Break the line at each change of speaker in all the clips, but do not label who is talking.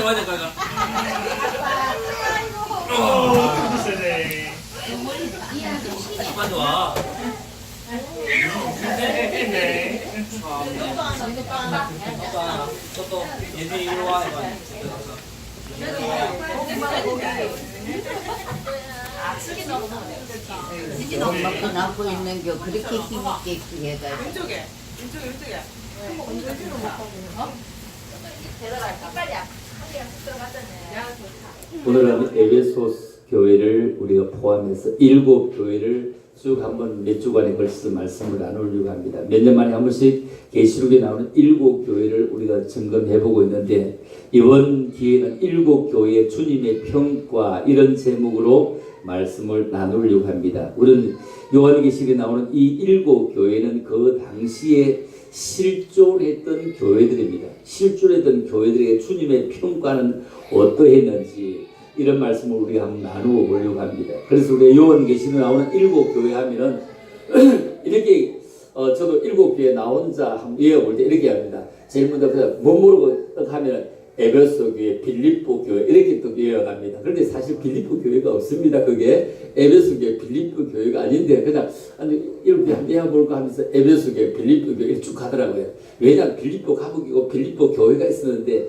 맞아, 가가.
세네.
맞아, 와.
네.
아빠, 저또 얘들이 이리 와, 해봐.
엄마가 낳고 있는 게 그렇게 힘있게 해가지고
이쪽에. 데려갈까? 빨리
오늘은 에베소스 교회를 우리가 포함해서 7교회를 쭉 한번 몇 주간에 걸쳐서 말씀을 나누려고 합니다. 몇 년 만에 한 번씩 계시록에 나오는 7교회를 우리가 점검해보고 있는데 이번 기회는 7교회의 주님의 평가 이런 제목으로 말씀을 나누려고 합니다. 우리는 요한계시록에 나오는 이 7교회는 그 당시에 실존했던 교회들입니다. 실존했던 교회들에게 주님의 평가는 어떠했는지 이런 말씀을 우리가 한번 나누어 보려고 합니다. 그래서 우리 요한계시록에 나오는 7교회 하면은 이렇게 저도 7교회 나 혼자 한번 외워볼 때 이렇게 합니다. 제일 먼저 그냥 못 모르고 딱 하면은 에베소 교회, 빌립보 교회 이렇게 또 외워갑니다. 그런데 사실 빌립보 교회가 없습니다. 그게 에베소 교회, 빌립보 교회가 아닌데 그냥 이렇게 한번 외워볼까 하면서 에베소 교회, 빌립보 교회 이렇게 쭉 가더라고요. 왜냐하면 빌립보 가복이고 빌립보 교회가 있었는데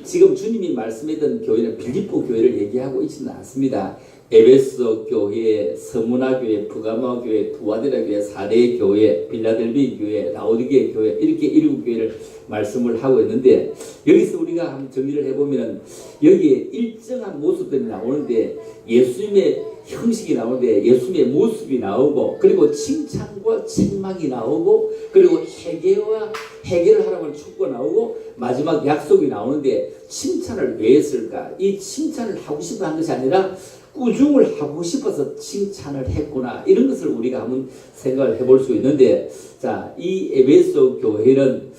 지금 주님이 말씀했던 교회는 빌립보 교회를 얘기하고 있지는 않습니다. 에베소 교회, 서문화 교회, 부가마 교회, 두아디라 교회, 사대 교회, 빌라델비 교회, 라오디게 교회 이렇게 7교회를 말씀을 하고 있는데 여기서 우리가 한번 정리를 해보면 여기에 일정한 모습들이 나오는데 예수님의 형식이 나오는데 예수님의 모습이 나오고 그리고 칭찬과 책망이 나오고 그리고 해결을 하라고 하는 축구가 나오고 마지막 약속이 나오는데 칭찬을 왜 했을까? 이 칭찬을 하고 싶어 한 것이 아니라 꾸중을 하고 싶어서 칭찬을 했구나 이런 것을 우리가 한번 생각을 해볼 수 있는데 자, 이 에베소 교회는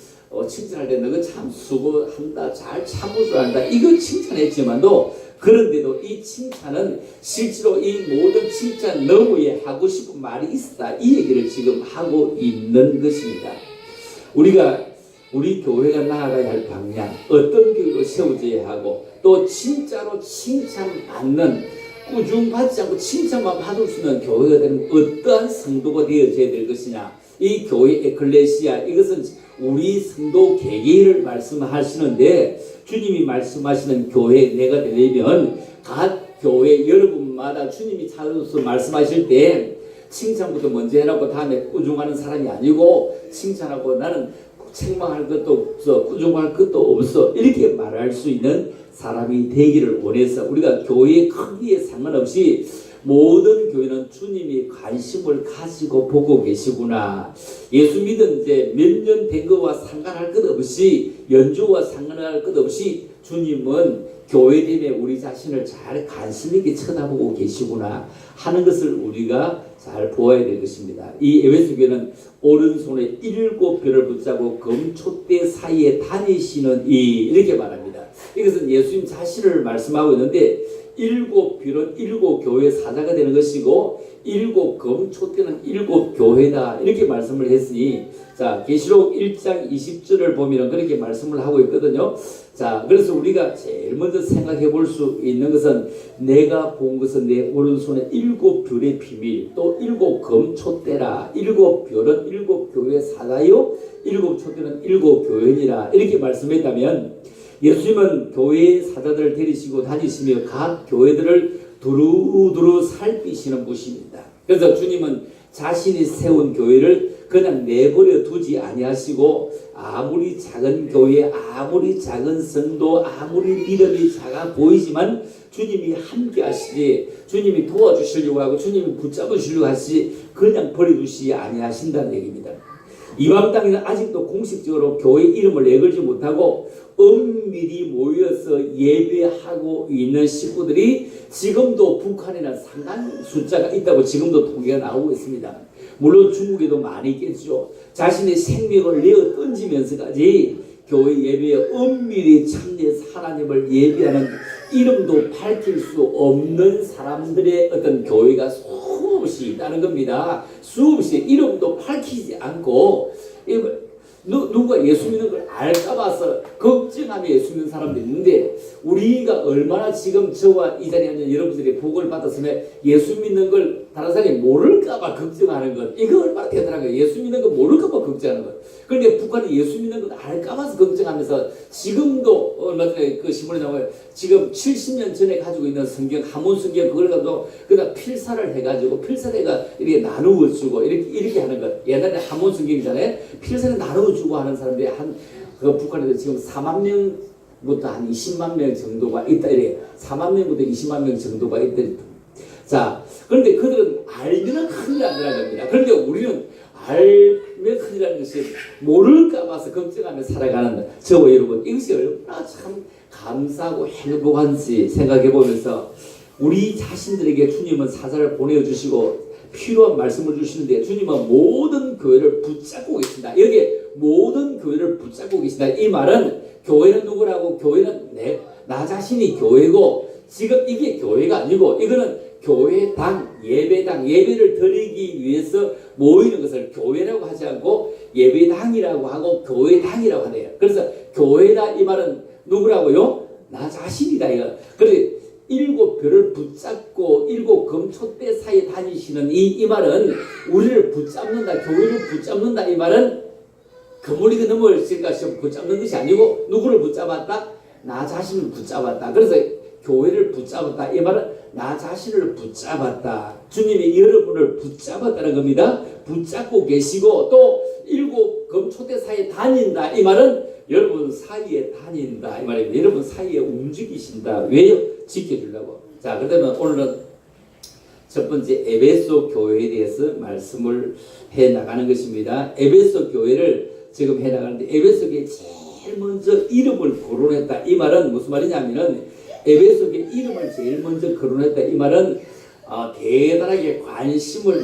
칭찬할 때 너가 참 수고한다 잘 참을 줄 안다 이거 칭찬했지만도 그런데도 이 칭찬은 실제로 이 모든 칭찬 너머에 하고 싶은 말이 있었다 이 얘기를 지금 하고 있는 것입니다. 우리 교회가 나아가야 할 방향 어떤 교회로 세워져야 하고 또 진짜로 칭찬받는 꾸중받지 않고 칭찬만 받을 수 있는 교회가 되는 어떠한 성도가 되어져야 될 것이냐 이 교회 에클레시아 이것은 우리 성도 개개인을 말씀하시는데 주님이 말씀하시는 교회 내가 되려면 각 교회 여러분마다 주님이 찾아서 말씀하실 때 칭찬부터 먼저 해놓고 다음에 꾸중하는 사람이 아니고 칭찬하고 나는 책망할 것도 없어 꾸중할 것도 없어 이렇게 말할 수 있는 사람이 되기를 원해서 우리가 교회의 크기에 상관없이 모든 교회는 주님이 관심을 가지고 보고 계시구나. 예수 믿은 이제 몇 년 된 것과 상관할 것 없이 연주와 상관할 것 없이 주님은 교회 때문에 우리 자신을 잘 관심 있게 쳐다보고 계시구나 하는 것을 우리가 잘 보아야 될 것입니다. 이 에베소 교회는 오른손에 7별을 붙잡고 금촛대 사이에 다니시는 이렇게 말합니다. 이것은 예수님 자신을 말씀하고 있는데 7별은 7교회 사자가 되는 것이고 7금촛대는 7교회다 이렇게 말씀을 했으니 자 계시록 1장 20절을 보면 그렇게 말씀을 하고 있거든요. 자 그래서 우리가 제일 먼저 생각해 볼 수 있는 것은 내가 본 것은 내 오른손에 7별의 비밀 또 7금촛대라 7별은 7교회 사자요 7촛대는 7교회니라 이렇게 말씀했다면 예수님은 교회의 사자들을 데리시고 다니시며 각 교회들을 두루두루 살피시는 분이십니다. 그래서 주님은 자신이 세운 교회를 그냥 내버려 두지 아니하시고 아무리 작은 교회, 아무리 작은 성도, 아무리 믿음이 작아 보이지만 주님이 함께 하시지 주님이 도와주시려고 하고 주님이 붙잡으시려고 하시지 그냥 버려두시지 아니하신다는 얘기입니다. 이방 땅에는 아직도 공식적으로 교회 이름을 내걸지 못하고 은밀히 모여서 예배하고 있는 식구들이 지금도 북한에는 상당한 숫자가 있다고 지금도 통계가 나오고 있습니다. 물론 중국에도 많이 있겠죠. 자신의 생명을 내어 던지면서까지 교회 예배에 은밀히 참여해서 하나님을 예배하는 이름도 밝힐 수 없는 사람들의 어떤 교회가 수없이 있다는 겁니다. 수없이 이름도 밝히지 않고 누가 예수 믿는 걸 알까 봐서 걱정하며 예수 믿는 사람도 있는데 우리가 얼마나 지금 저와 이 자리에 앉은 여러분들이 복을 받았으면 예수 믿는 걸 다른 사람이 모를까 봐 걱정하는 것 이거 얼마나 대단한 거예요. 예수 믿는 거 모를까 봐 걱정하는 것. 그런데 북한은 예수 믿는 걸 알까 봐서 걱정하면서 지금도 얼마 전에 그 신문에 나와요. 지금 70년 전에 가지고 있는 성경 한문 성경 그걸 가지고 그다음 필사를 해가지고 필사대가 이렇게 나누어 주고 이렇게 하는 것. 옛날에 한문 성경이잖아요. 필사를 나누어 주고 하는 사람들이 그 북한에도 지금 4만 명부터 한 20만 명 정도가 있다 이래. 4만 명부터 20만 명 정도가 있다. 자, 그런데 그들은 알면은 큰일 안 나는 겁니다. 그런데 우리는 알면 큰일이라는 것이 모를까 봐서 걱정하며 살아가는 저와 여러분 이것이 얼마나 참 감사하고 행복한지 생각해 보면서 우리 자신들에게 주님은 사자를 보내주시고 필요한 말씀을 주시는데 주님은 모든 교회를 붙잡고 계신다. 여기에 모든 교회를 붙잡고 계신다. 이 말은 교회는 누구라고? 교회는 나 자신이 교회고 지금 이게 교회가 아니고 이거는 교회당, 예배당, 예배를 드리기 위해서 모이는 것을 교회라고 하지 않고 예배당이라고 하고 교회당이라고 하네요. 그래서 교회다 이 말은 누구라고요? 나 자신이다 이거. 그래 7별을 붙잡고 7금초대 사이에 다니시는 이 말은 우리를 붙잡는다, 교회를 붙잡는다 이 말은 그물이 넘어질까 싶어 붙잡는 것이 아니고 누구를 붙잡았다? 나 자신을 붙잡았다. 그래서 교회를 붙잡았다 이 말은 나 자신을 붙잡았다. 주님이 여러분을 붙잡았다는 겁니다. 붙잡고 계시고 또 7금초대 사이에 다닌다 이 말은 여러분 사이에 다닌다 이 말입니다. 여러분 사이에 움직이신다. 왜요? 지켜주려고. 자, 그러면 오늘은 첫 번째 에베소 교회에 대해서 말씀을 해 나가는 것입니다. 에베소 교회를 지금 해 나가는데 에베소 교회 제일 먼저 이름을 거론했다. 이 말은 무슨 말이냐면은 에베소 교회 이름을 제일 먼저 거론했다. 이 말은 대단하게 관심을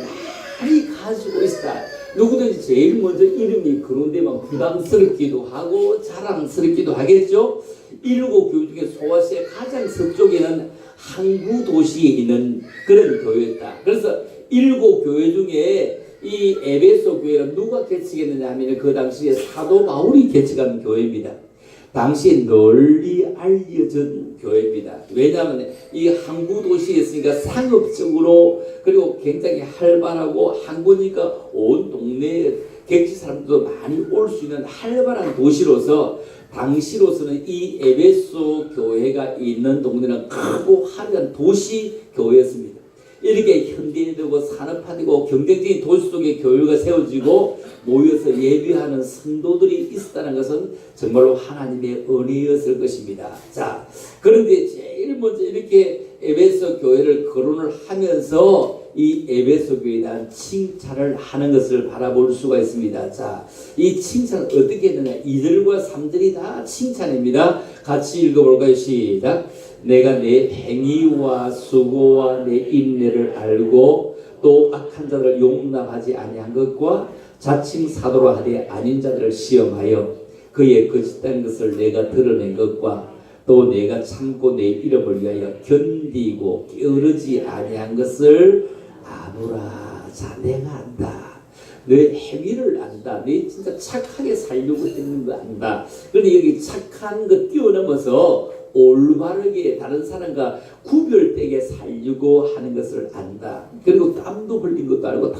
많이 가지고 있다. 누구든지 제일 먼저 이름이 거론되면 부담스럽기도 하고 자랑스럽기도 하겠죠. 7교회 중에 소아시아 가장 서쪽에는 항구 도시에 있는 그런 교회였다. 그래서 7교회 중에 이 에베소 교회는 누가 개척했느냐 하면 그 당시에 사도 바울이 개척한 교회입니다. 당시에 널리 알려진 교회입니다. 왜냐하면 이 항구 도시에 있으니까 상업적으로 그리고 굉장히 활발하고 항구니까 온 동네에 객지 사람들도 많이 올 수 있는 활발한 도시로서 당시로서는 이 에베소 교회가 있는 동네는 크고 화려한 도시 교회였습니다. 이렇게 현대되고 산업화되고 경쟁적인 도시 속에 교회가 세워지고 모여서 예배하는 성도들이 있었다는 것은 정말로 하나님의 은혜였을 것입니다. 자, 그런데 제일 먼저 이렇게 에베소 교회를 거론을 하면서 이 에베소 교회에 대한 칭찬을 하는 것을 바라볼 수가 있습니다. 자, 이 칭찬은 어떻게 했느냐? 2절과 3절이 다 칭찬입니다. 같이 읽어볼까요? 시작. 내가 내 행위와 수고와 내 인내를 알고 또 악한 자들을 용납하지 아니한 것과 자칭 사도로 하되 아닌 자들을 시험하여 그의 거짓된 것을 내가 드러낸 것과 또 내가 참고 내 이름을 위하여 견디고 게으르지 아니한 것을 아노라. 자, 내가 안다. 너의 행위를 안다. 너 진짜 착하게 살려고 했는 거 안다. 그런데 여기 착한 거 뛰어넘어서 올바르게 다른 사람과 구별되게 살려고 하는 것을 안다. 그리고 땀도 흘린 것도 알고 다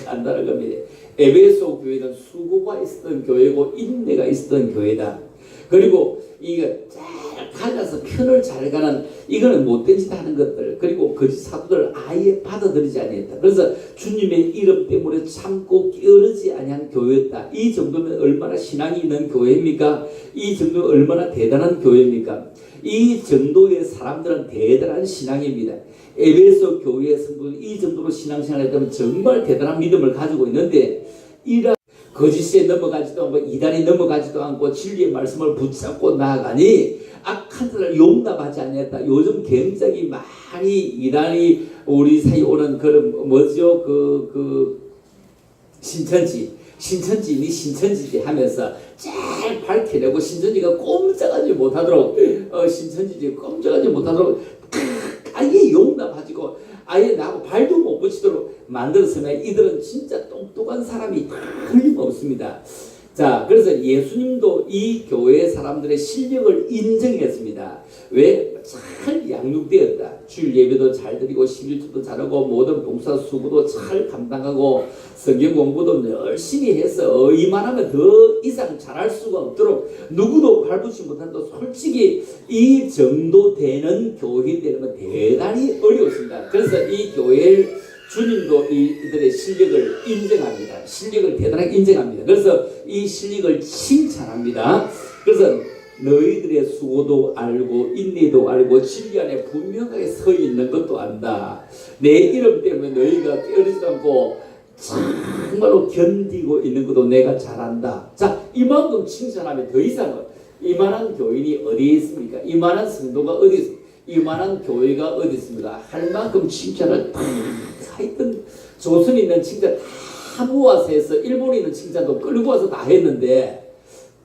안다는 겁니다. 에베소 교회는 수고가 있었던 교회고 인내가 있었던 교회다. 그리고 이게 잘 갈라서 편을 잘 가는 이거는 못된 짓 하는 것들 그리고 거짓 사도들 아예 받아들이지 아니했다. 그래서 주님의 이름 때문에 참고 게으르지 아니한 교회였다. 이 정도면 얼마나 신앙이 있는 교회입니까? 이 정도면 얼마나 대단한 교회입니까? 이 정도의 사람들은 대단한 신앙입니다. 에베소 교회의 성도는 이 정도로 신앙생활을 했다면 정말 대단한 믿음을 가지고 있는데 거짓에 넘어가지도 않고 이단이 넘어가지도 않고 진리의 말씀을 붙잡고 나아가니 악한 자를 용납하지 않았다. 요즘 굉장히 많이 이단이 우리 사이에 오는 그런 뭐죠? 신천지니 신천지지 하면서 잘 밝혀내고 신천지가 꼼짝하지 못하도록 신천지지 꼼짝하지 못하도록 아예 용납하지고 아예 나하고 발도 못 붙이도록 만들었으면 이들은 진짜 똑똑한 사람이 틀림없습니다. 자, 그래서 예수님도 이 교회 사람들의 실력을 인정했습니다. 왜? 잘 양육되었다. 주일 예배도 잘 드리고 11조도 잘하고 모든 봉사 수고도 잘 감당하고 성경 공부도 열심히 해서 이만하면 더 이상 잘할 수가 없도록 누구도 발붙이지 못한다. 솔직히 이 정도 되는 교회 되려면 대단히 어려웠습니다. 그래서 이 교회를 주님도 이들의 실력을 인정합니다. 실력을 대단하게 인정합니다. 그래서 이 실력을 칭찬합니다. 그래서 너희들의 수고도 알고 인내도 알고 진리 안에 분명하게 서 있는 것도 안다. 내 이름 때문에 너희가 깨어지도 않고 정말로 견디고 있는 것도 내가 잘 안다. 자, 이만큼 칭찬하면 더 이상은 이만한 교인이 어디에 있습니까? 이만한 성도가 어디 있습니까? 이만한 교회가 어디 있습니까? 할 만큼 칭찬을 다 하여튼 조선에 있는 칭찬 다 모아서 해서 일본에 있는 칭찬도 끌고 와서 다 했는데,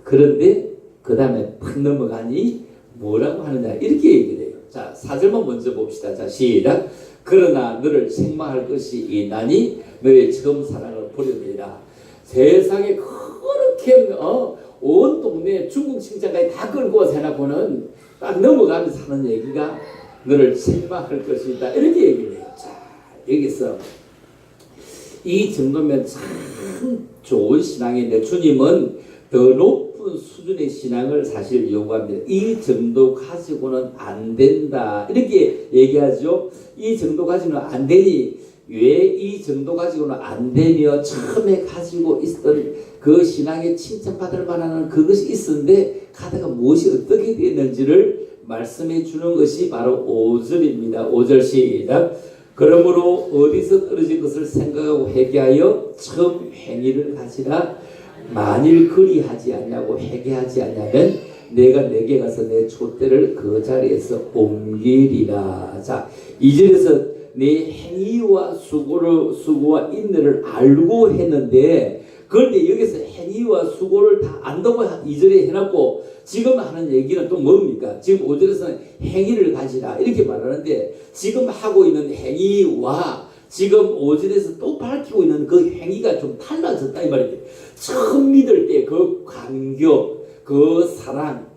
그런데 그 다음에 팍 넘어가니 뭐라고 하느냐 이렇게 얘기를 해요. 자, 4절만 먼저 봅시다. 자, 시작. 그러나 너를 책망할 것이 있나니 너의 처음 사랑을 버려두리라. 세상에 그렇게 온 동네 중국 칭찬까지 다 끌고 와서 해놓고는 딱 넘어가면서 하는 얘기가 너를 책망할 것이 있다 이렇게 얘기를 해요. 자, 여기서 이 정도면 참 좋은 신앙인데 주님은 더 높은 수준의 신앙을 사실 요구합니다. 이 정도 가지고는 안 된다 이렇게 얘기하죠. 이 정도 가지고는 안 되니 왜 이 정도 가지고는 안 되며 처음에 가지고 있었던 그 신앙에 칭찬받을 만한 그것이 있었는데 가다가 무엇이 어떻게 되었는지를 말씀해 주는 것이 바로 5절입니다. 5절 시작. 그러므로 어디서 떨어진 것을 생각하고 회개하여 처음 행위를 하시라. 만일 그리하지 않냐고 회개하지 않냐면 내가 내게 가서 내 촛대를 그 자리에서 옮기리라. 자, 2절에서 내 행위와 수고와 인내를 알고 했는데, 그런데 여기서 행위와 수고를 다 안다고 2절에 해놨고 지금 하는 얘기는 또 뭡니까? 지금 5절에서는 행위를 가지라 이렇게 말하는데, 지금 하고 있는 행위와 지금 5절에서 또 밝히고 있는 그 행위가 좀 달라졌다 이 말이에요. 처음 믿을 때 그 감격, 그 사랑,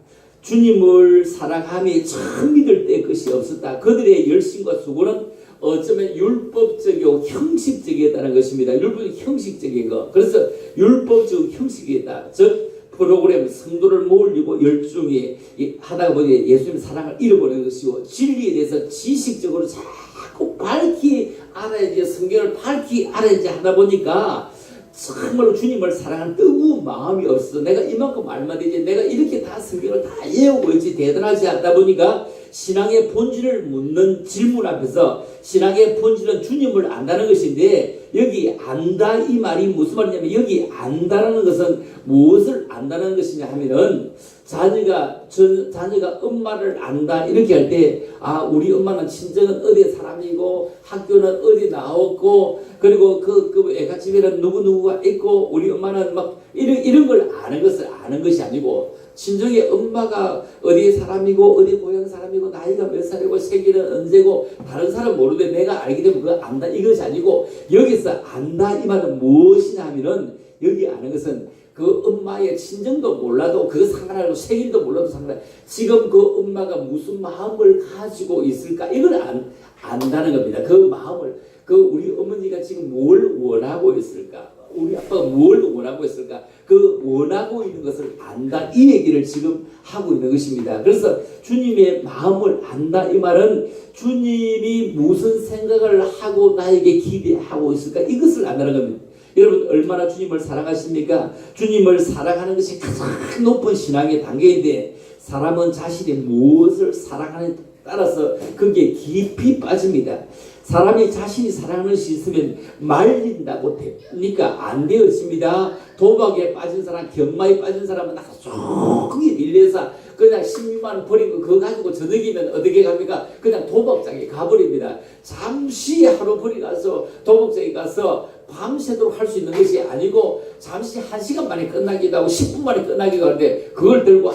주님을 사랑함이 처음 믿을 때 것이 없었다. 그들의 열심과 수고는 어쩌면 율법적이고 형식적이었다는 것입니다. 율법적 형식적인 거. 그래서 율법적 형식이었다. 즉 프로그램 성도를 모으려고 열중히 하다 보니 예수님 사랑을 잃어버리는 것이고, 진리에 대해서 지식적으로 자꾸 밝히 알아야지, 성경을 밝히 알아야지 하다 보니까 정말로 주님을 사랑하는 뜨거운 마음이 없어. 내가 이만큼 알면 되지, 내가 이렇게 다 성경을 다 외우고 있지 대단하지 않다 보니까 신앙의 본질을 묻는 질문 앞에서 신앙의 본질은 주님을 안다는 것인데, 여기 안다 이 말이 무슨 말이냐면, 여기 안다라는 것은 무엇을 안다는 것이냐 하면은 자녀가 엄마를 안다 이렇게 할 때, 아 우리 엄마는 친정은 어디 사람이고 학교는 어디 나왔고 그리고 그 애가집에는 누구누구가 있고 우리 엄마는 막 이런 걸 아는 것이 아니고, 친정의 엄마가 어디 사람이고 어디 고향 사람이고 나이가 몇 살이고 생일은 언제고 다른 사람 모르는데 내가 알게 되면 그거 안다 이것이 아니고, 여기서 안다 이 말은 무엇이냐 하면은, 여기 아는 것은 그 엄마의 친정도 몰라도 그 상관하고 생일도 몰라도 상관, 지금 그 엄마가 무슨 마음을 가지고 있을까 이걸 안다는 겁니다. 그 마음을, 그 우리 어머니가 지금 뭘 원하고 있을까, 우리 아빠가 뭘 원하고 있을까, 그 원하고 있는 것을 안다 이 얘기를 지금 하고 있는 것입니다. 그래서 주님의 마음을 안다 이 말은 주님이 무슨 생각을 하고 나에게 기대하고 있을까 이것을 안다는 겁니다. 여러분 얼마나 주님을 사랑하십니까? 주님을 사랑하는 것이 가장 높은 신앙의 단계인데, 사람은 자신이 무엇을 사랑하는에 따라서 거기에 깊이 빠집니다. 사람이 자신이 사랑하는 것이 있으면 말린다고 됩니까? 안 되었습니다. 도박에 빠진 사람, 경마에 빠진 사람은 나중에 밀려서 그냥 10만 원 버리고 그거 가지고 저녁이면 어떻게 갑니까? 그냥 도박장에 가버립니다. 잠시 하루 버리 가서 도박장에 가서 밤새도록 할 수 있는 것이 아니고, 잠시 1시간 만에 끝나기도 하고 10분 만에 끝나기도 하는데 그걸 들고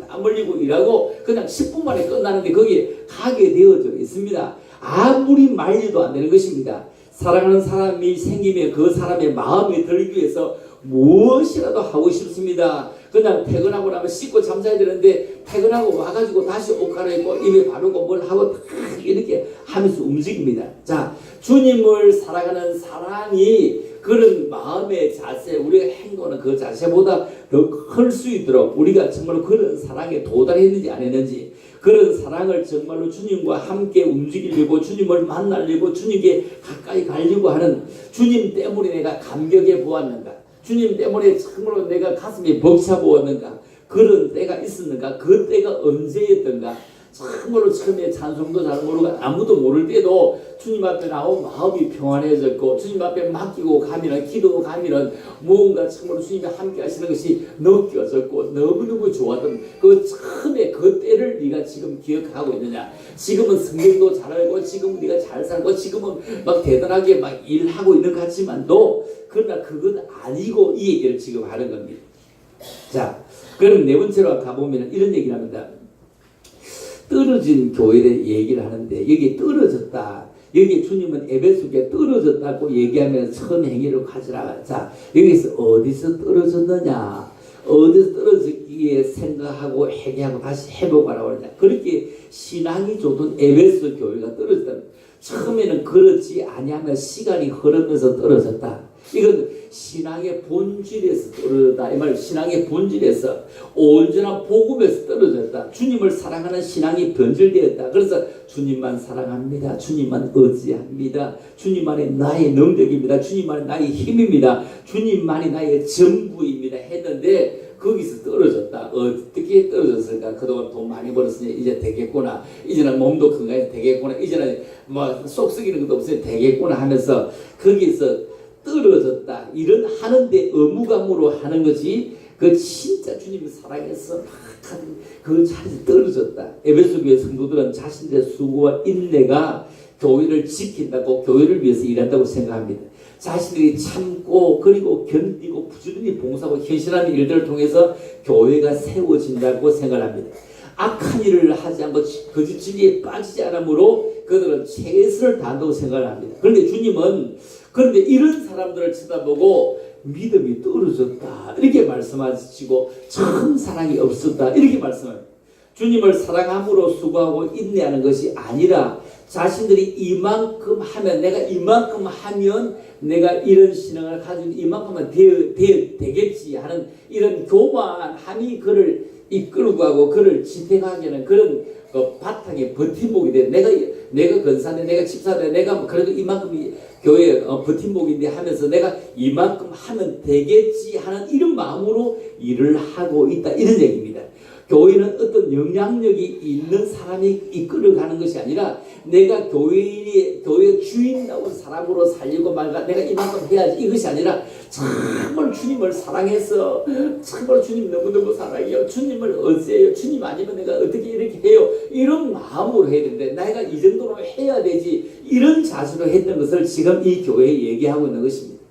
땀 흘리고 일하고 그냥 10분 만에 끝나는데 거기에 가게 되어져 있습니다. 아무리 말려도 안 되는 것입니다. 사랑하는 사람이 생기면 그 사람의 마음에 들기 위해서 무엇이라도 하고 싶습니다. 그냥 퇴근하고 나면 씻고 잠자야 되는데 퇴근하고 와가지고 다시 옷 갈아입고 입에 바르고 뭘 하고 딱 이렇게 하면서 움직입니다. 자, 주님을 사랑하는 사랑이 그런 마음의 자세, 우리가 행동하는 그 자세보다 더 클 수 있도록 우리가 정말로 그런 사랑에 도달했는지 안 했는지, 그런 사랑을 정말로 주님과 함께 움직이려고, 주님을 만나려고, 주님께 가까이 가려고 하는, 주님 때문에 내가 감격해 보았는가, 주님 때문에 참으로 내가 가슴이 벅차 보았는가, 그런 때가 있었는가, 그 때가 언제였던가, 참으로 처음에 찬송도 잘 모르고 아무도 모를 때도 주님 앞에 나온 마음이 평안해졌고, 주님 앞에 맡기고 가면, 기도고 가면 무언가 참으로 주님이 함께 하시는 것이 느껴졌고 너무너무 좋았던 그 처음에 그 때를 네가 지금 기억하고 있느냐. 지금은 성경도 잘 알고 지금은 네가 잘 살고 지금은 막 대단하게 막 일하고 있는 것 같지만도, 그러나 그건 아니고 이 얘기를 지금 하는 겁니다. 자, 그럼 네 번째로 가보면 이런 얘기를 합니다. 떨어진 교회를 얘기를 하는데, 여기 떨어졌다, 여기 주님은 에베소에 떨어졌다고 얘기하면서 처음 행위로 가지라. 자, 여기서 어디서 떨어졌느냐, 어디서 떨어지기에 생각하고 회개하고 다시 회복하라고 그러냐. 그렇게 신앙이 좋던 에베소 교회가 떨어졌다. 처음에는 그렇지 아니하면 시간이 흐르면서 떨어졌다. 이건 신앙의 본질에서 떨어졌다. 이 말, 신앙의 본질에서 온전한 복음에서 떨어졌다. 주님을 사랑하는 신앙이 변질되었다. 그래서 주님만 사랑합니다. 주님만 의지합니다. 주님만이 나의 능력입니다. 주님만이 나의 힘입니다. 주님만이 나의 전부입니다. 했는데 거기서 떨어졌다. 어떻게 떨어졌을까? 그동안 돈 많이 벌었으니 이제 되겠구나. 이제는 몸도 건강해서 되겠구나. 이제는 뭐 속 썩이는 것도 없으니 되겠구나 하면서 거기서 떨어졌다. 이런 하는데 의무감으로 하는 것이 그 진짜 주님을 사랑해서 막 하는 그 자리에 떨어졌다. 에베소 교회 성도들은 자신들의 수고와 인내가 교회를 지킨다고, 교회를 위해서 일한다고 생각합니다. 자신들이 참고 그리고 견디고 부지런히 봉사하고 헌신하는 일들을 통해서 교회가 세워진다고 생각합니다. 악한 일을 하지 않고 거짓 진리에 빠지지 않으므로 그들은 최선을 다한다고 생각을 합니다. 그런데 주님은 그런데 이런 사람들을 쳐다보고 믿음이 떨어졌다 이렇게 말씀하시고, 참 사랑이 없었다 이렇게 말씀합니다. 주님을 사랑함으로 수고하고 인내하는 것이 아니라 자신들이 이만큼 하면, 내가 이만큼 하면 내가 이런 신앙을 가지고 이만큼은 되겠지 하는 이런 교만함이 그를 이끌고 가고 그를 지탱하게 하는 그런 바탕에 버팀목이 돼. 내가 건사네, 내가 집사네, 내가 뭐 그래도 이만큼 교회 버팀목인데 하면서 내가 이만큼 하면 되겠지 하는 이런 마음으로 일을 하고 있다 이런 얘기입니다. 교회는 어떤 영향력이 있는 사람이 이끌어가는 것이 아니라 내가 교회 주인다운 사람으로 살려고 말가 내가 이만큼 해야지 이것이 아니라 정말 주님을 사랑해서 정말 주님 너무너무 사랑해요. 주님을 의지해요. 주님 아니면 내가 어떻게 이렇게 해요. 이런 마음으로 해야 되는데 내가 이 정도로 해야 되지 이런 자세로 했던 것을 지금 이 교회에 얘기하고 있는 것입니다.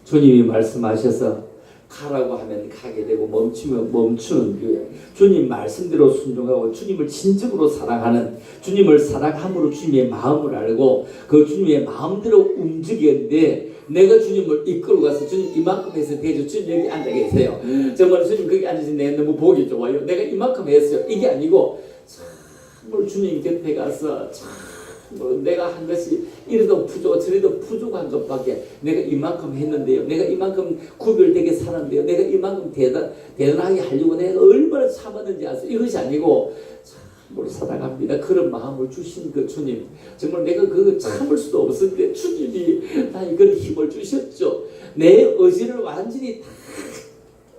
주님이 말씀하셔서 가라고 하면 가게 되고 멈추면 멈추는 교회. 주님 말씀대로 순종하고 주님을 진정으로 사랑하는, 주님을 사랑함으로 주님의 마음을 알고 그 주님의 마음대로 움직였는데, 내가 주님을 이끌고 가서 주님 이만큼 해서 되죠. 주님 여기 앉아 계세요. 정말 주님 거기 앉으신 내 너무 보기 좋아요. 내가 이만큼 했어요. 이게 아니고 참으로 주님 곁에 가서 뭐 내가 한 것이 이래도 부족 저래도 부족한 것밖에, 내가 이만큼 했는데요, 내가 이만큼 구별되게 살았는데요, 내가 이만큼 대단하게 하려고 내가 얼마나 참았는지 아세요? 이것이 아니고 참으로 사랑합니다. 그런 마음을 주신 그 주님, 정말 내가 그거 참을 수도 없었는데 주님이 나에게 그런 힘을 주셨죠. 내 의지를 완전히 다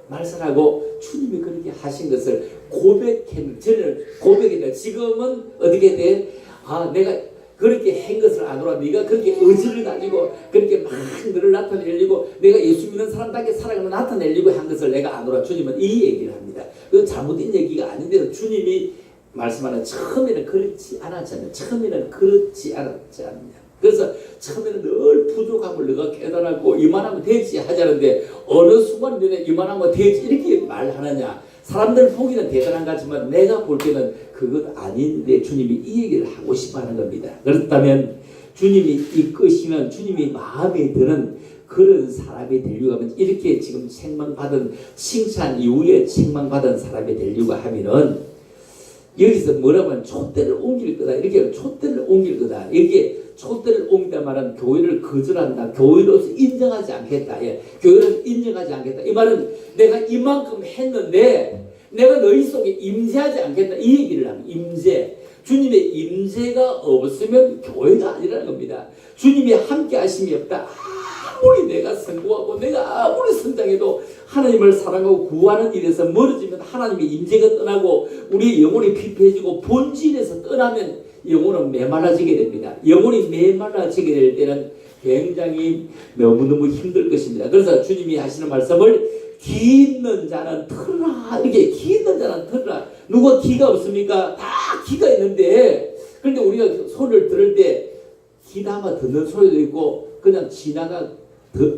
말씀하고 주님이 그렇게 하신 것을 고백했는데, 저는 고백했는데 지금은 어떻게 돼? 내가 그렇게 한 것을 아노라. 네가 그렇게 의지를 가지고 그렇게 막 너를 나타내려고 내가 예수 믿는 사람답게 살아가는 나타내려고 한 것을 내가 아노라. 주님은 이 얘기를 합니다. 그건 잘못된 얘기가 아닌데 주님이 말씀하는 처음에는 그렇지 않았잖아요. 처음에는 그렇지 않았잖아요. 그래서 처음에는 늘 부족함을 너가 깨달았고 이만하면 되지 하자는데 어느 순간 너네 이만하면 되지 이렇게 말하느냐. 사람들 보기는 대단한 것 같지만 내가 볼 때는 그것 아닌데 주님이 이 얘기를 하고 싶어 하는 겁니다. 그렇다면 주님이 이끄시면 주님이 마음에 드는 그런 사람이 되려고 하면 이렇게 지금 책망받은 칭찬 이후에 책망받은 사람이 되려고 하면은 여기서 뭐라고 하면 촛대를 옮길 거다 이렇게 촛대를 옮길 거다 이렇게 촛대를 옮긴다 말은 교회를 거절한다 교회로서 인정하지 않겠다 교회를 인정하지 않겠다 이 말은 내가 이만큼 했는데 내가 너희 속에 임재하지 않겠다 이 얘기를 하는 임재 주님의 임재가 없으면 교회가 아니라는 겁니다. 주님이 함께 하심이 없다. 아무리 내가 성공하고 내가 아무리 성장해도 하나님을 사랑하고 구하는 일에서 멀어지면 하나님의 임재가 떠나고 우리의 영혼이 피폐해지고 본질에서 떠나면 영혼은 메말라지게 됩니다. 영혼이 메말라지게 될 때는 굉장히 너무너무 힘들 것입니다. 그래서 주님이 하시는 말씀을 기 있는 자는 들으라 이렇게 기 있는 자는 들으라 누가 기가 없습니까? 다 기가 있는데 그런데 우리가 소리를 들을 때 귀담아 듣는 소리도 있고 그냥 지나가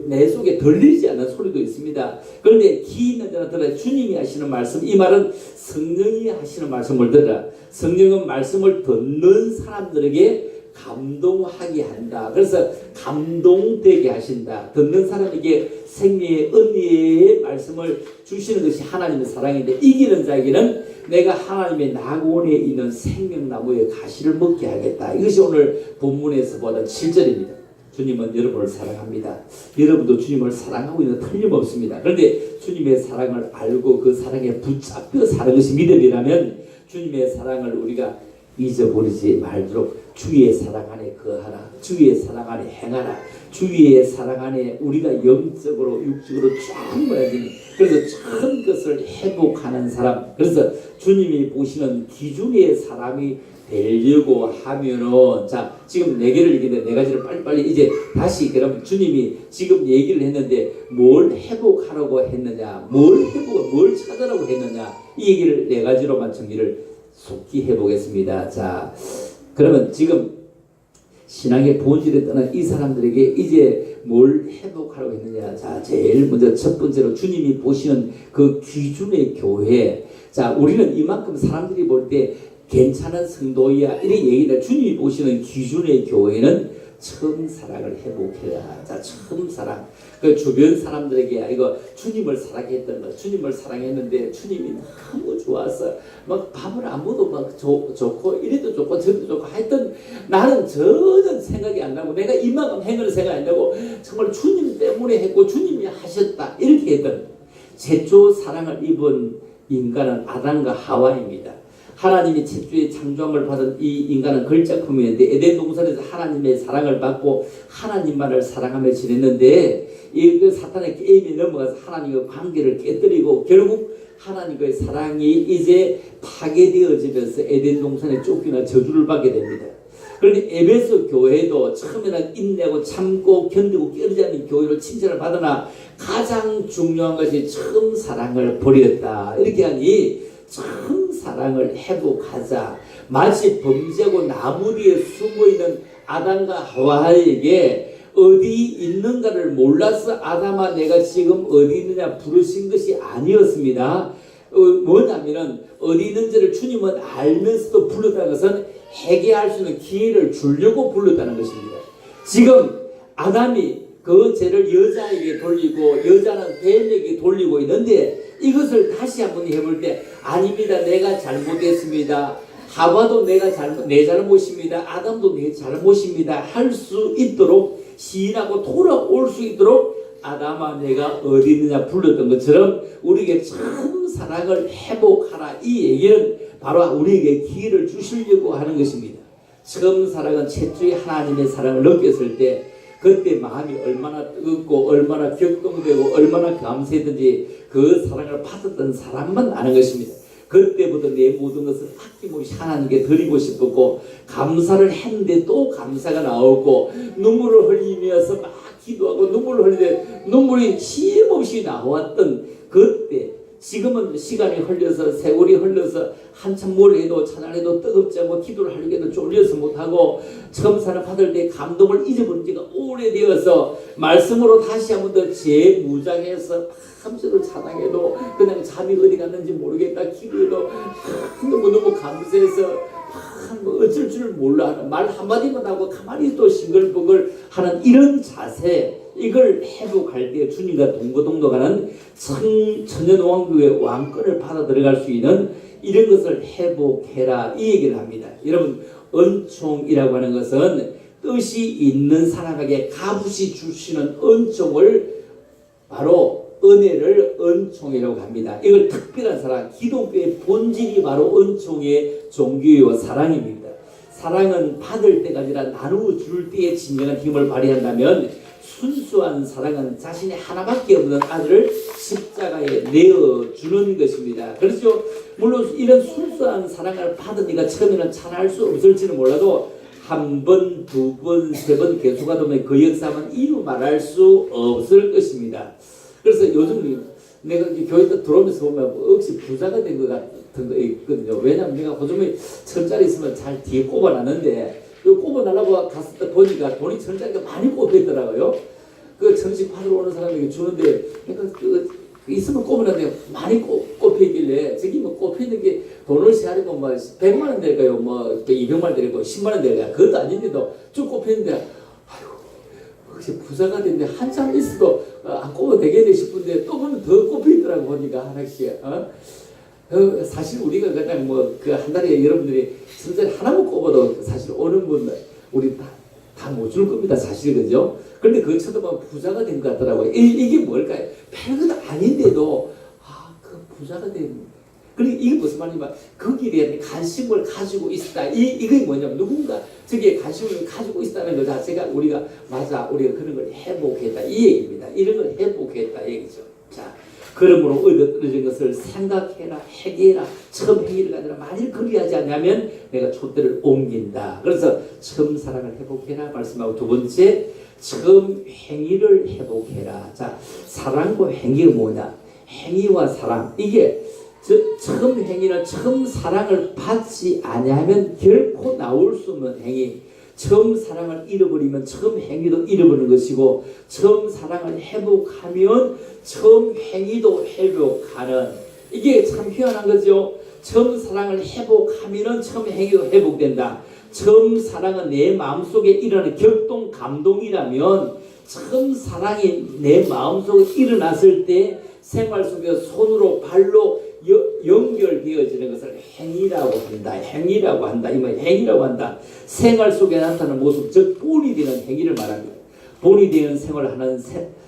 내 속에 들리지 않는 소리도 있습니다. 그런데 기 있는 자는 들으라 주님이 하시는 말씀 이 말은 성령이 하시는 말씀을 들으라 성령은 말씀을 듣는 사람들에게 감동하게 한다. 그래서 감동되게 하신다. 듣는 사람에게 생명의 은혜의 말씀을 주시는 것이 하나님의 사랑인데 이기는 자에게는 내가 하나님의 낙원에 있는 생명나무의 가시를 먹게 하겠다. 이것이 오늘 본문에서 보던 7절입니다. 주님은 여러분을 사랑합니다. 여러분도 주님을 사랑하고 있는 틀림없습니다. 그런데 주님의 사랑을 알고 그 사랑에 붙잡혀 사는 것이 믿음이라면 주님의 사랑을 우리가 잊어버리지 말도록 주의 사랑 안에 거하라. 주의 사랑 안에 행하라. 주의 사랑 안에 우리가 영적으로 육적으로 충분해지는 그래서 전 것을 회복하는 사람 그래서 주님이 보시는 기준의 사람이 되려고 하면은 자 지금 4개를 얘기했는데 4가지를 빨리빨리 이제 다시 그럼 주님이 지금 얘기를 했는데 뭘 회복하라고 했느냐 뭘 회복을 뭘 찾으라고 했느냐 이 얘기를 4가지로만 정리를 속히 해보겠습니다. 자, 그러면 지금 신앙의 본질에 떠난 이 사람들에게 이제 뭘 회복하라고 했느냐. 자, 제일 먼저 첫 번째로 주님이 보시는 그 기준의 교회. 자, 우리는 이만큼 사람들이 볼 때 괜찮은 성도야 이렇게 얘기다. 주님이 보시는 기준의 교회는 처음 사랑을 회복해라. 자, 처음 사랑. 그 주변 사람들에게 이거 주님을 사랑했던 거, 주님을 사랑했는데 주님이 너무 좋아서 막 밥을 안 먹어도 막 좋고 이래도 좋고 저래도 좋고 하여튼 나는 전혀 생각이 안 나고 내가 이만큼 행을 생각 안 나고 정말 주님 때문에 했고 주님이 하셨다 이렇게 했던 최초 사랑을 입은 인간은 아담과 하와입니다. 하나님이 최초의 창조함을 받은 이 인간은 걸작품이었는데 에덴 동산에서 하나님의 사랑을 받고 하나님만을 사랑하며 지냈는데 이 사탄의 게임에 넘어가서 하나님과 관계를 깨뜨리고 결국 하나님과의 사랑이 이제 파괴되어지면서 에덴 동산에 쫓기나 저주를 받게 됩니다. 그런데 에베소 교회도 처음에는 인내하고 참고 견디고 깨르지 않는 교회로 칭찬을 받으나 가장 중요한 것이 처음 사랑을 버렸다. 이렇게 하니 처음 사랑을 회복하자. 마치 범죄하고 나무 뒤에 숨어있는 아담과 하와에게 어디 있는가를 몰라서 아담아 내가 지금 어디 있느냐 부르신 것이 아니었습니다. 뭐냐면은 어디 있는지를 주님은 알면서도 불렀다는 것은 회개할 수 있는 기회를 주려고 불렀다는 것입니다. 지금 아담이 그 죄를 여자에게 돌리고 여자는 뱀에게 돌리고 있는데 이것을 다시 한번 해볼 때 아닙니다. 내가 잘못했습니다. 하와도 내 잘못입니다. 아담도 내 잘못입니다. 할 수 있도록 시인하고 돌아올 수 있도록 아담아 내가 어디 있느냐 불렀던 것처럼 우리에게 처음 사랑을 회복하라. 이 얘기는 바로 우리에게 기회를 주시려고 하는 것입니다. 처음 사랑은 최초의 하나님의 사랑을 느꼈을 때 그때 마음이 얼마나 뜨겁고 얼마나 격동되고 얼마나 감사했든지 그 사랑을 받았던 사람만 아는 것입니다. 그때부터 내 모든 것을 아낌없이 하나님께 드리고 싶었고 감사를 했는데 또 감사가 나오고 눈물을 흘리면서 막 기도하고 눈물을 흘리는데 눈물이 쉼없이 나왔던 그때 지금은 시간이 흘려서 세월이 흘러서 한참 뭘 해도 찬양해도 뜨겁지 않고 기도를 하려고 해도 쫄려서 못하고 처음 사랑 받을 때 감동을 잊어버린 지가 오래되어서 말씀으로 다시 한 번 더 재무장해서 함수를 찬양해도 그냥 잠이 어디 갔는지 모르겠다 기도해도 너무너무 감사해서 뭐 어쩔 줄 몰라 말 한마디만 하고 가만히 또 싱글벙글 하는 이런 자세 이걸 회복할 때 주님과 동거동락하는 천년왕국의 왕권을 받아 들어갈 수 있는 이런 것을 회복해라 이 얘기를 합니다. 여러분 은총이라고 하는 것은 뜻이 있는 사람에게 값없이 주시는 은총을 바로 은혜를 은총이라고 합니다. 이걸 특별한 사랑, 기독교의 본질이 바로 은총의 종교와 사랑입니다. 사랑은 받을 때가 아니라 나누어 줄 때에 진정한 힘을 발휘한다면 순수한 사랑은 자신의 하나밖에 없는 아들을 십자가에 내어주는 것입니다. 그렇죠? 물론 이런 순수한 사랑을 받으니까 처음에는 잘할 수 없을지는 몰라도 한 번, 두 번, 세 번 계속하다 보면 그 역사는 이루 말할 수 없을 것입니다. 그래서 요즘 내가 교회 들어오면서 보면 억지 부자가 된 것 같은 거 있거든요. 왜냐면 내가 요즘에 1,000짜리 있으면 잘 뒤에 꼽아놨는데 꼽아달라고 갔을 때 보니까 돈이 1,000짜리가 많이 꼽혀있더라고요. 그 점심 받으러 오는 사람에게 주는데 있으면 꼽아놨는데 많이 꼽혀있길래 저기 뭐 꼽혀있는 게 돈을 세하려고 뭐 100만 원 될까요? 뭐 200만 원 될까요? 10만 원 될까요? 그것도 아닌데도 쭉 꼽혀있는데 아이고 혹시 부자가 됐는데 한참 있어도 안 꼽아도 되겠네 싶은데 또 보면 더 꼽혀있더라고 보니까 하나씩 사실 우리가 그냥 뭐 그 한 달에 여러분들이 1,000짜리 하나만 꼽아도 사실 오는 분 우리 다 못 줄 겁니다 사실 그죠? 그런데 그거 쳐다보면 부자가 된 것 같더라고요. 이게 뭘까요? 별것 아닌데도 그 부자가 된 그러니까 이게 무슨 말이냐면 거기에 대한 관심을 가지고 있다. 이게 뭐냐면 누군가 저기에 관심을 가지고 있다는 것 자체가 우리가 우리가 그런 걸 회복했다 이 얘기입니다. 이런 걸 회복했다 얘기죠. 자, 그러므로 얻어진 것을 생각해라, 회개해라. 처음 행위를 가지라. 만일 그리하지 않냐면 내가 촛대를 옮긴다. 그래서 처음 사랑을 회복해라 말씀하고 두 번째 처음 행위를 회복해라. 자, 사랑과 행위가 뭐냐? 행위와 사랑 이게 처음 행위는 처음 사랑을 받지 아니하면 결코 나올 수 없는 행위. 처음 사랑을 잃어버리면 처음 행위도 잃어버리는 것이고 처음 사랑을 회복하면 처음 행위도 회복하는 이게 참 희한한 거죠. 처음 사랑을 회복하면 처음 행위도 회복된다. 처음 사랑은 내 마음속에 일어나는 격동 감동이라면 처음 사랑이 내 마음속에 일어났을 때 생활 속에 손으로 발로 연결되어지는 것을 행위라고 한다. 행위라고 한다. 이 말 행위라고 한다. 생활 속에 나타나는 모습, 즉 본이 되는 행위를 말합니다. 본이 되는 생활을 하는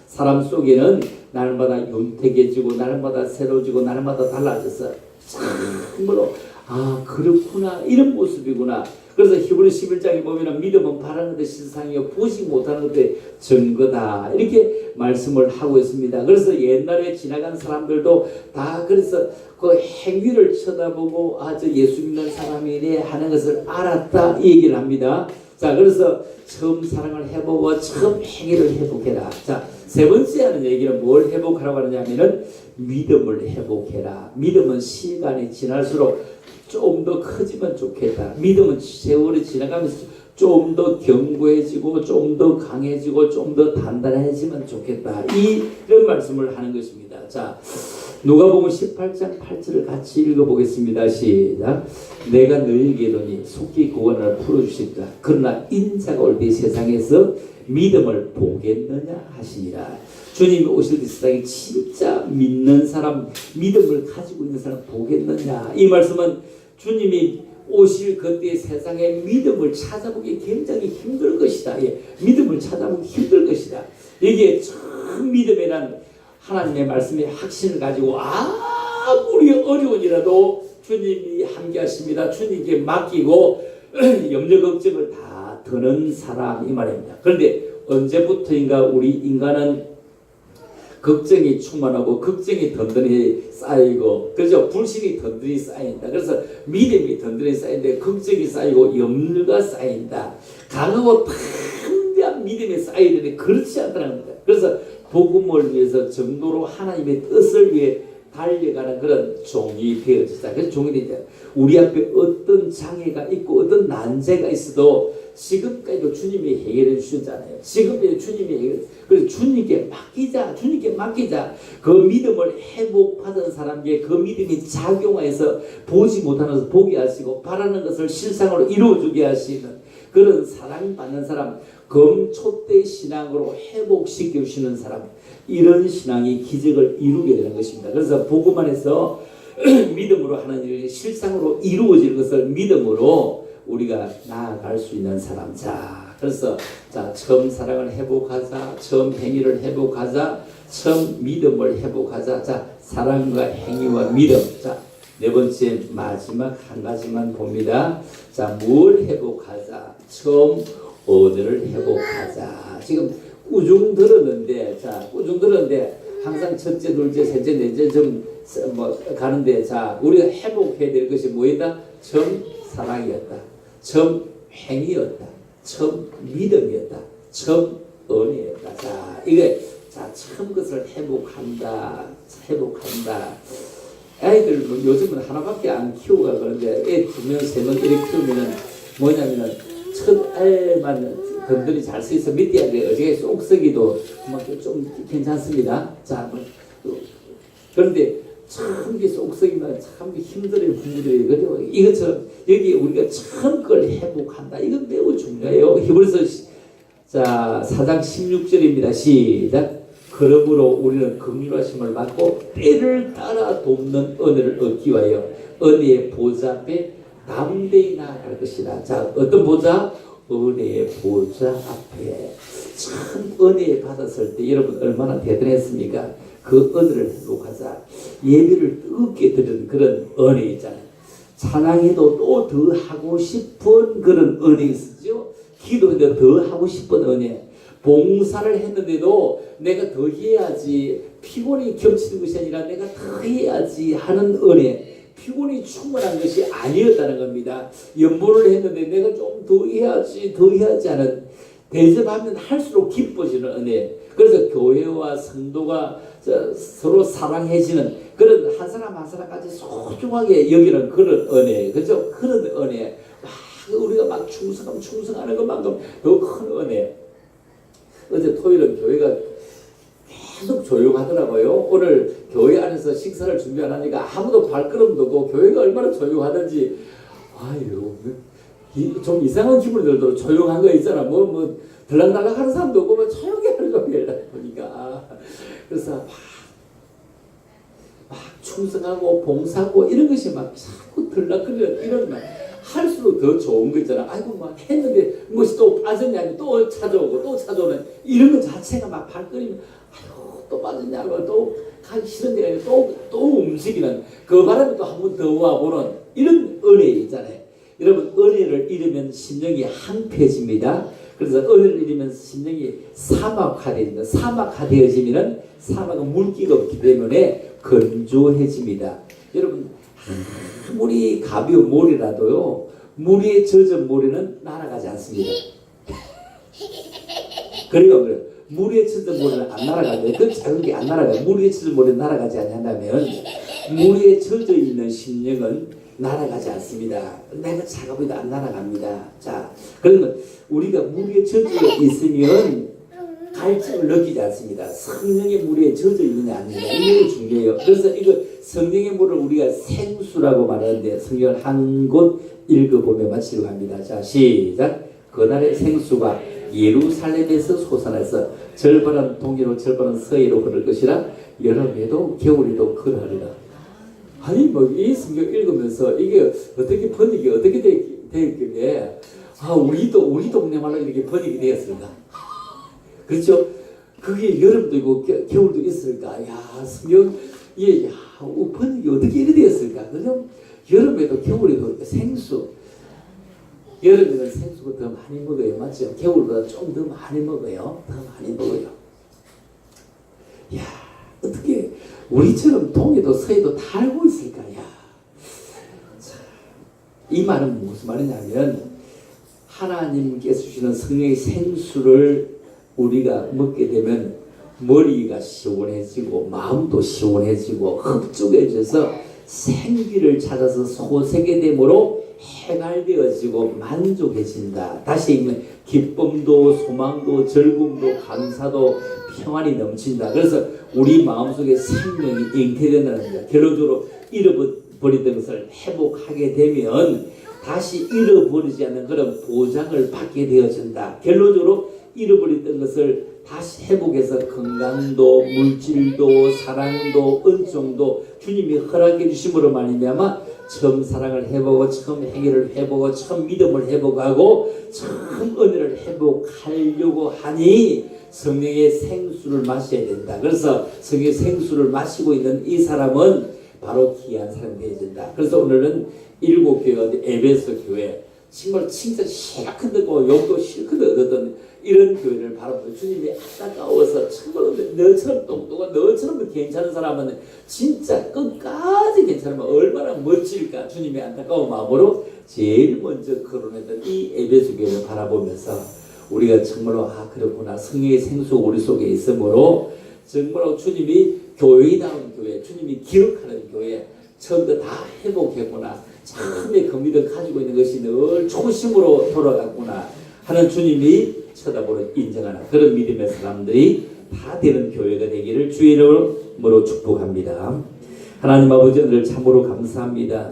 사람 속에는 날마다 윤택해지고 날마다 새로워지고 날마다 달라져서 참으로 그렇구나 이런 모습이구나. 그래서 히브리 11장에 보면 믿음은 바라는 데 실상이요 보지 못하는 것의 증거다 이렇게 말씀을 하고 있습니다. 그래서 옛날에 지나간 사람들도 다 그래서 그 행위를 쳐다보고 저 예수 믿는 사람이네 하는 것을 알았다 이 얘기를 합니다. 자, 그래서 처음 사랑을 해보고 처음 행위를 회복해라. 자, 세 번째 하는 얘기는 뭘 회복하라고 하느냐면은 믿음을 회복해라. 믿음은 시간이 지날수록 좀 더 커지면 좋겠다. 믿음은 세월이 지나가면서 좀 더 견고해지고 좀 더 강해지고 좀 더 단단해지면 좋겠다. 이런 말씀을 하는 것입니다. 자, 누가복음 18장 8절을 같이 읽어보겠습니다. 시작. 내가 너희에게 이르노니 속히 구원을 풀어주실까. 그러나 인자가 올 때 세상에서 믿음을 보겠느냐 하시니라. 주님이 오실 때 세상에 진짜 믿는 사람, 믿음을 가지고 있는 사람 보겠느냐. 이 말씀은 주님이 오실 그때 세상에 믿음을 찾아보기 굉장히 힘들 것이다. 믿음을 찾아보기 힘들 것이다. 이게 참 믿음이란 하나님의 말씀의 확신을 가지고 아무리 어려운 일이라도 주님이 함께 하십니다. 주님께 맡기고 염려 걱정을 다 드는 사람 이 말입니다. 그런데 언제부터인가 우리 인간은 걱정이 충만하고 걱정이 든든히 쌓이고 그죠? 불신이 든든히 쌓인다. 그래서 믿음이 든든히 쌓이는데 걱정이 쌓이고 염려가 쌓인다. 강하고 담대한 믿음이 쌓이는데 그렇지 않다는 겁니다. 그래서 복음을 위해서 정도로 하나님의 뜻을 위해 달려가는 그런 종이 되어지자. 그래서 종이 되자. 우리 앞에 어떤 장애가 있고 어떤 난제가 있어도 지금까지도 주님이 해결해 주셨잖아요. 지금까지 주님이 해결해. 그래서 주님께 맡기자. 그 믿음을 회복받은 사람에게 그 믿음이 작용해서 보지 못하는 것을 보게 하시고 바라는 것을 실상으로 이루어주게 하시는 그런 사랑받는 사람. 검촛대 신앙으로 회복시켜 주시는 사람, 이런 신앙이 기적을 이루게 되는 것입니다. 그래서 복음 안에서 믿음으로 하는 일이 실상으로 이루어질 것을 믿음으로 우리가 나아갈 수 있는 사람. 자, 그래서 자, 처음 사랑을 회복하자, 처음 행위를 회복하자, 처음 믿음을 회복하자. 자, 사랑과 행위와 믿음. 자, 네 번째 마지막 한 가지만 봅니다. 자, 뭘 회복하자? 처음 언어를 회복하자. 지금 꾸중 들었는데, 자, 꾸중 들었는데 항상 첫째, 둘째, 셋째, 넷째 좀 뭐 가는데, 자, 우리가 회복해야 될 것이 뭐였다? 처음 사랑이었다. 처음 행위였다. 처음 믿음이었다. 처음 은혜였다. 자, 이게 자, 처음 것을 회복한다. 회복한다. 애들 뭐 요즘은 하나밖에 안 키우가 그런데 애 2명, 3명 이렇게 키우면은 뭐냐면은 첫 애만 든든히 잘 서 있어 밑에 애들 어저께 쏙썩이도 좀 괜찮습니다. 자, 그런데 참 이게 쏙썩이면 참 힘들어요, 부모들이. 그리고 이것처럼 여기 우리가 처음 걸 회복한다. 이건 매우 중요해요. 히브리서 자 4장 16절입니다. 시작. 그러므로 우리는 긍휼하심을 받고 때를 따라 돕는 은혜를 얻기 위하여 은혜의 보좌 앞에 담대히 나아갈 것이다. 자, 어떤 보좌? 은혜의 보좌 앞에. 참 은혜 받았을 때 여러분 얼마나 대단했습니까? 그 은혜를 회복하자. 예배를 뜨겁게 드리는 그런 은혜 있잖아요. 찬양해도 또 더 하고 싶은 그런 은혜 있었죠. 기도해도 더 하고 싶은 은혜. 봉사를 했는데도 내가 더 해야지, 피곤이 겹치는 것이 아니라 내가 더 해야지 하는 은혜. 피곤이 충분한 것이 아니었다는 겁니다. 연보를 했는데 내가 좀 더 해야지, 더 해야지 하는, 대접하면 할수록 기뻐지는 은혜. 그래서 교회와 성도가 서로 사랑해지는 그런 한 사람 한 사람까지 소중하게 여기는 그런 은혜. 그죠? 그런 은혜. 막 우리가 막 충성하는 것만큼 더 큰 은혜. 어제 토요일은 교회가 계속 조용하더라고요. 오늘 교회 안에서 식사를 준비 안 하니까 아무도 발걸음도 없고 교회가 얼마나 조용하든지, 아유, 좀 이상한 기분이 들도록 조용한 거 있잖아. 뭐 들락날락 하는 사람도 없고, 조용히 하는 거 보니까. 그래서 막 충성하고 봉사하고 이런 것이 막 자꾸 들락거리는 이런 말. 할수록 더 좋은 거 있잖아. 아이고 막 했는데 무엇이 또 빠졌냐고 또 찾아오고 또 찾아오는 이런 것 자체가 막 발걸리면 아이고 또 빠졌냐고 또 가기 싫은데 또 움직이는 그 바람에 또 한 번 더 와보는 이런 은혜 있잖아요. 여러분 은혜를 잃으면 심령이 한패집니다. 그래서 은혜를 잃으면 심령이 사막화됩니다. 사막화되어지면 사막은 물기가 없기 때문에 건조해집니다. 여러분 아무리 가벼운 모래라도요, 물에 젖은 모래는 날아가지 않습니다. 그래요. 물에 젖은 모래는 안 날아가요. 그 작은 게 안 날아가요. 물에 젖은 모래는 날아가지 않는다면 물에 젖어 있는 심령은 날아가지 않습니다. 내가 작업해도 안 날아갑니다. 자, 그러면 우리가 물에 젖어 있으면 갈증을 느끼지 않습니다. 성령의 물에 젖어 있느냐 아니냐 이게 중요해요. 그래서 이거 성령의 물을 우리가 생수라고 말하는데 성경을 한 곳 읽어보며 마치려고 합니다. 자, 시작. 그날의 생수가 예루살렘에서 솟아나서 절반은 동해로 절반은 서해로 흐를 것이라. 여름에도 겨울에도 그러하리라. 아니 뭐 이 성경 읽으면서 이게 어떻게 번역이 어떻게 되었길래 우리 동네 말로 이렇게 번역이 되었을까? 그렇죠? 그게 여름도 있고 겨울도 있을까? 야, 성경, 번역이 어떻게 이래 되었을까? 그죠? 여름에도 겨울에도 생수. 여름에는 생수가 더 많이 먹어요. 맞죠? 겨울보다 좀 더 많이 먹어요. 더 많이 먹어요. 야, 어떻게 우리처럼 동해도 서해도 다 알고 있을까? 야. 자, 이 말은 무슨 말이냐면 하나님께서 주시는 성령의 생수를 우리가 먹게 되면 머리가 시원해지고 마음도 시원해지고 흡족해져서 생기를 찾아서 소생의 됨으로 해갈되어지고 만족해진다. 다시 얘기하면 기쁨도 소망도 즐거움도 감사도 평안이 넘친다. 그래서 우리 마음속에 생명이 잉태된다는 겁니다. 결론적으로 잃어버리던 것을 회복하게 되면 다시 잃어버리지 않는 그런 보장을 받게 되어진다. 결론적으로 잃어버렸던 것을 다시 회복해서 건강도 물질도 사랑도 은총도 주님이 허락해 주심으로 말미암아 처음 사랑을 회복하고 처음 행위를 회복하고 처음 믿음을 회복하고 처음 은혜를 회복하려고 하니 성령의 생수를 마셔야 된다. 그래서 성령의 생수를 마시고 있는 이 사람은 바로 귀한 사람이 되어진다. 그래서 오늘은 일곱 교회가 에베소 교회 정말 칭찬 실컷 듣고 욕도 실컷 얻었던 이런 교회를 바라보고 주님이 안타까워서 정말 너처럼 똑똑한 너처럼 괜찮은 사람은 진짜 끝까지 괜찮으면 얼마나 멋질까. 주님이 안타까운 마음으로 제일 먼저 거론했던 이 에베소 교회를 바라보면서 우리가 정말로 그렇구나 성령의 생수가 우리 속에 있으므로 정말로 주님이 교회다운 교회 주님이 기억하는 교회 처음부터 다 회복했구나. 처음에 그 믿음 가지고 있는 것이 늘 초심으로 돌아갔구나 하는 주님이 쳐다보는 인정하는 그런 믿음의 사람들이 다 되는 교회가 되기를 주의 이름으로 축복합니다. 하나님 아버지 오늘 참으로 감사합니다.